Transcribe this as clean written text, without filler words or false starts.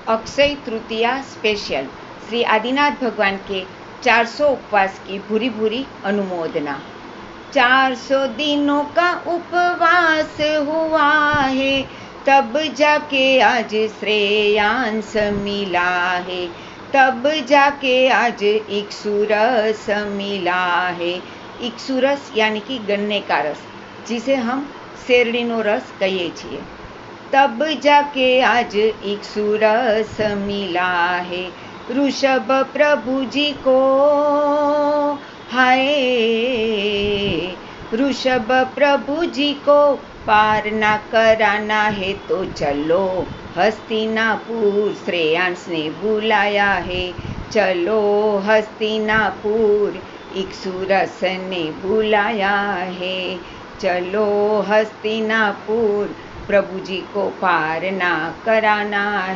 Akshaya Tritiya special Shri Adinath भगवान के 400 उपवास की भूरी भूरी अनुमोदना। 400 दिनों का उपवास हुआ है, तब जाके आज श्रेयांस मिला है, तब जाके आज इक्षुरस मिला है। इक्षुरस यानी कि गन्ने का रस, जिसे हम શેરડીનો રસ કહીએ છીએ। तब जाके आज इक्षुरस मिला है। ऋषभ प्रभु जी को हाय, ऋषभ प्रभु जी को पार ना कराना है तो चलो हस्तिनापुर, श्रेयांस ने बुलाया है। चलो हस्तिनापुर, इक्षुरस ने बुलाया है। चलो हस्तिनापुर, प्रभु जी को पार ना कराना है।